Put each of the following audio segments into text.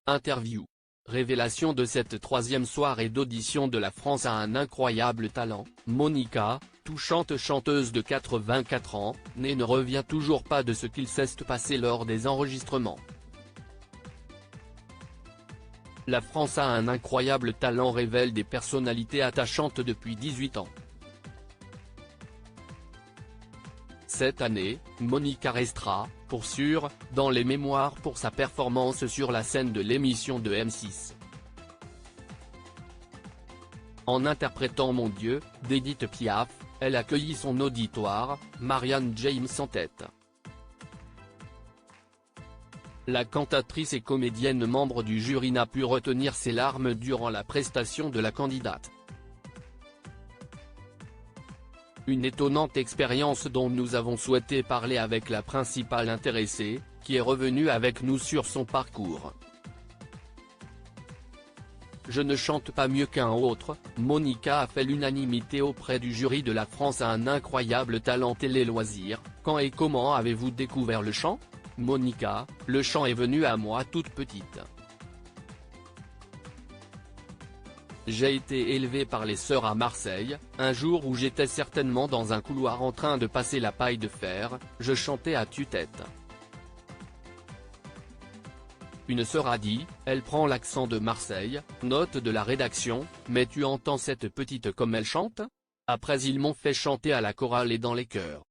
Interview. Révélation de cette troisième soirée d'audition de La France a un incroyable talent. Monica, touchante chanteuse de 84 ans, ne revient toujours pas de ce qu'il s'est passé lors des enregistrements. La France a un incroyable talent, révèle des personnalités attachantes depuis 18 ans. Cette année, Monica restera, pour sûr, dans les mémoires pour sa performance sur la scène de l'émission de M6. En interprétant Mon Dieu, d'Edith Piaf, elle accueillit son auditoire, Marianne James en tête. La cantatrice et comédienne membre du jury n'a pu retenir ses larmes durant la prestation de la candidate. Une étonnante expérience dont nous avons souhaité parler avec la principale intéressée, qui est revenue avec nous sur son parcours. Je ne chante pas mieux qu'un autre, Monica a fait l'unanimité auprès du jury de La France a un incroyable talent télé-loisirs. Quand et comment avez-vous découvert le chant? Monica, le chant est venu à moi toute petite. J'ai été élevée par les sœurs à Marseille. Un jour où j'étais certainement dans un couloir en train de passer la paille de fer, je chantais à tue-tête. Une sœur a dit, elle prend l'accent de Marseille, note de la rédaction, mais tu entends cette petite comme elle chante? Après ils m'ont fait chanter à la chorale et dans les chœurs.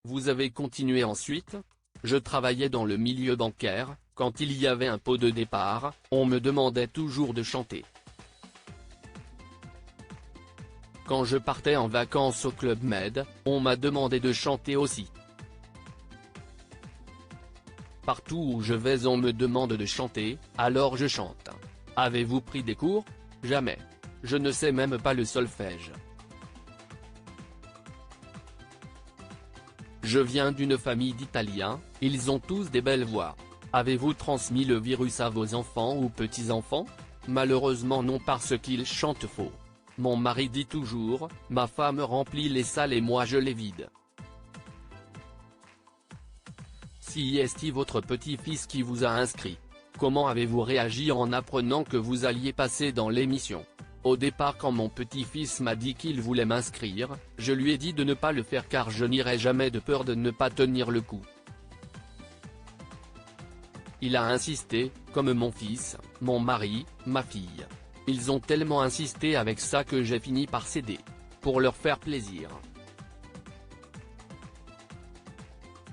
Vous avez continué ensuite? Je travaillais dans le milieu bancaire. Quand il y avait un pot de départ, on me demandait toujours de chanter. Quand je partais en vacances au Club Med, on m'a demandé de chanter aussi. Partout où je vais on me demande de chanter, alors je chante. Avez-vous pris des cours? Jamais. Je ne sais même pas le solfège. Je viens d'une famille d'Italiens, ils ont tous des belles voix. Avez-vous transmis le virus à vos enfants ou petits-enfants? Malheureusement non, parce qu'ils chantent faux. Mon mari dit toujours, ma femme remplit les salles et moi je les vide. Si est-il votre petit-fils qui vous a inscrit? Comment avez-vous réagi en apprenant que vous alliez passer dans l'émission? Au départ, quand mon petit-fils m'a dit qu'il voulait m'inscrire, je lui ai dit de ne pas le faire car je n'irai jamais de peur de ne pas tenir le coup. Il a insisté, comme mon fils, mon mari, ma fille. Ils ont tellement insisté avec ça que j'ai fini par céder. Pour leur faire plaisir.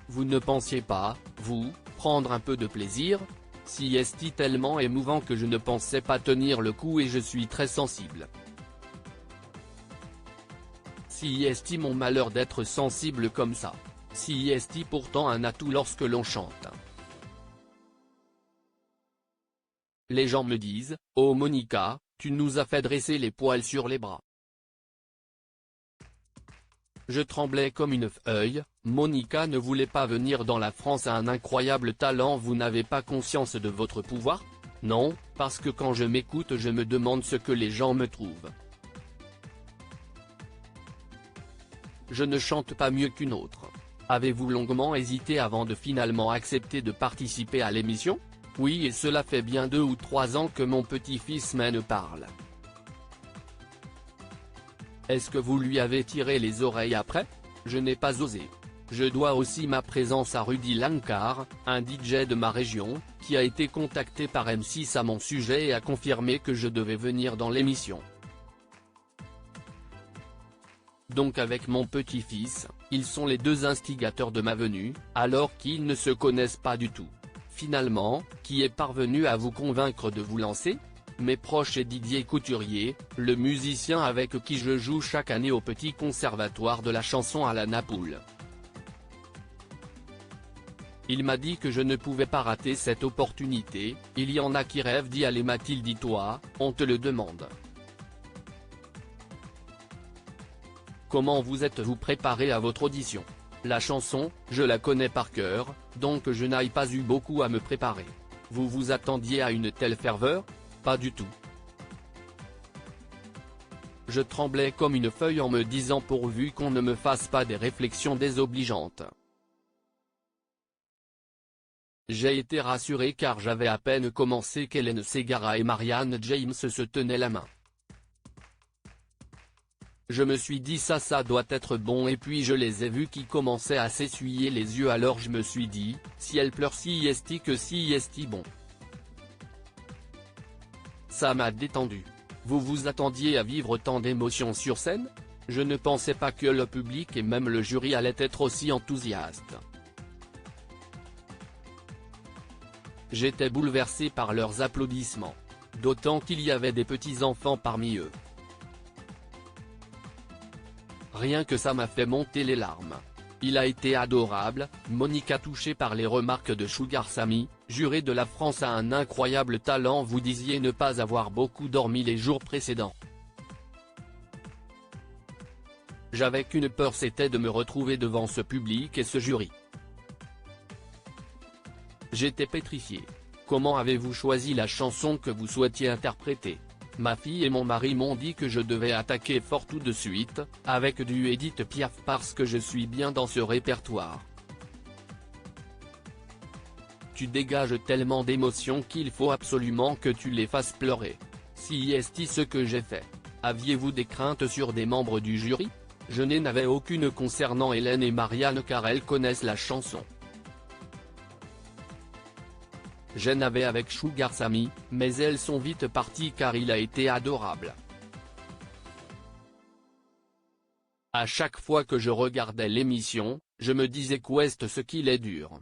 Vous ne pensiez pas, vous, prendre un peu de plaisir? Si est tellement émouvant que je ne pensais pas tenir le coup et je suis très sensible. Si est mon malheur d'être sensible comme ça. Si est pourtant un atout lorsque l'on chante. Les gens me disent, oh Monica, tu nous as fait dresser les poils sur les bras. Je tremblais comme une feuille. Monica ne voulait pas venir dans La France a un incroyable talent. Vous n'avez pas conscience de votre pouvoir? Non, parce que quand je m'écoute je me demande ce que les gens me trouvent. Je ne chante pas mieux qu'une autre. Avez-vous longuement hésité avant de finalement accepter de participer à l'émission? Oui, et cela fait bien 2 ou 3 ans que mon petit-fils me parle. Est-ce que vous lui avez tiré les oreilles après? Je n'ai pas osé. Je dois aussi ma présence à Rudy Lankar, un DJ de ma région, qui a été contacté par M6 à mon sujet et a confirmé que je devais venir dans l'émission. Donc avec mon petit-fils, ils sont les 2 instigateurs de ma venue, alors qu'ils ne se connaissent pas du tout. Finalement, qui est parvenu à vous convaincre de vous lancer? Mes proches et Didier Couturier, le musicien avec qui je joue chaque année au Petit Conservatoire de la chanson à la Napoule. Il m'a dit que je ne pouvais pas rater cette opportunité. Il y en a qui rêvent d'y aller, m'a-t-il dit. Toi, on te le demande. Comment vous êtes-vous préparé à votre audition? La chanson, je la connais par cœur, donc je n'ai pas eu beaucoup à me préparer. Vous vous attendiez à une telle ferveur? Pas du tout. Je tremblais comme une feuille en me disant pourvu qu'on ne me fasse pas des réflexions désobligeantes. J'ai été rassuré car j'avais à peine commencé qu'Hélène Ségara et Marianne James se tenaient la main. Je me suis dit ça doit être bon et puis je les ai vus qui commençaient à s'essuyer les yeux alors je me suis dit, si elle pleure si est que si est bon. Ça m'a détendu. Vous vous attendiez à vivre tant d'émotions sur scène? Je ne pensais pas que le public et même le jury allaient être aussi enthousiastes. J'étais bouleversé par leurs applaudissements. D'autant qu'il y avait des petits-enfants parmi eux. Rien que ça m'a fait monter les larmes. Il a été adorable, Monica touchée par les remarques de Sugar Sammy, juré de la France a un incroyable talent. Vous disiez ne pas avoir beaucoup dormi les jours précédents. J'avais qu'une peur, c'était de me retrouver devant ce public et ce jury. J'étais pétrifié. Comment avez-vous choisi la chanson que vous souhaitiez interpréter? Ma fille et mon mari m'ont dit que je devais attaquer fort tout de suite, avec du Edith Piaf parce que je suis bien dans ce répertoire. Tu dégages tellement d'émotions qu'il faut absolument que tu les fasses pleurer. Si est ce que j'ai fait. Aviez-vous des craintes sur des membres du jury? Je n'en avais aucune concernant Hélène et Marianne car elles connaissent la chanson. J'en avais avec Sugar Sammy, mais elles sont vite parties car il a été adorable. À chaque fois que je regardais l'émission, je me disais qu'ouest ce qu'il est dur.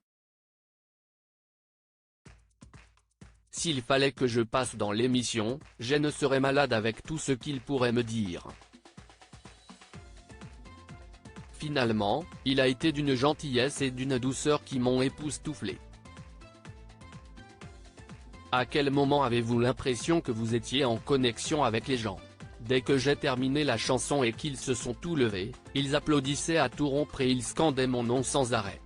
S'il fallait que je passe dans l'émission, je ne serais malade avec tout ce qu'il pourrait me dire. Finalement, il a été d'une gentillesse et d'une douceur qui m'ont époustouflé. À quel moment avez-vous l'impression que vous étiez en connexion avec les gens? Dès que j'ai terminé la chanson et qu'ils se sont tous levés, ils applaudissaient à tout rompre et ils scandaient mon nom sans arrêt.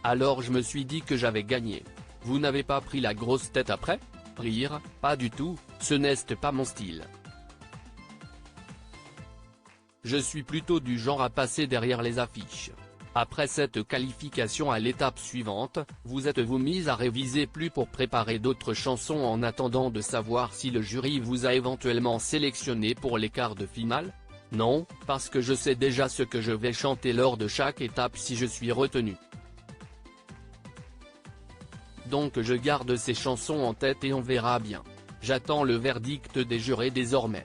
Alors je me suis dit que j'avais gagné. Vous n'avez pas pris la grosse tête après? Rire, pas du tout, ce n'est pas mon style. Je suis plutôt du genre à passer derrière les affiches. Après cette qualification à l'étape suivante, vous êtes-vous mise à réviser plus pour préparer d'autres chansons en attendant de savoir si le jury vous a éventuellement sélectionné pour les quarts de finale? Non, parce que je sais déjà ce que je vais chanter lors de chaque étape si je suis retenu. Donc je garde ces chansons en tête et on verra bien. J'attends le verdict des jurés désormais.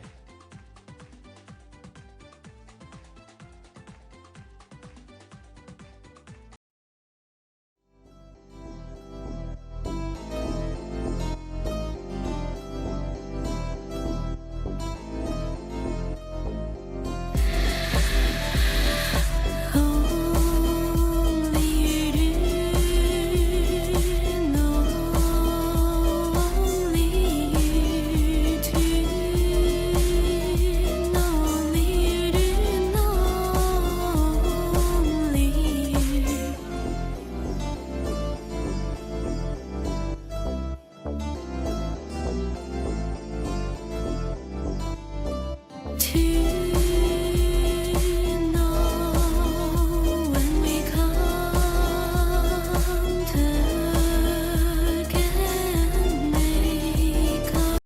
To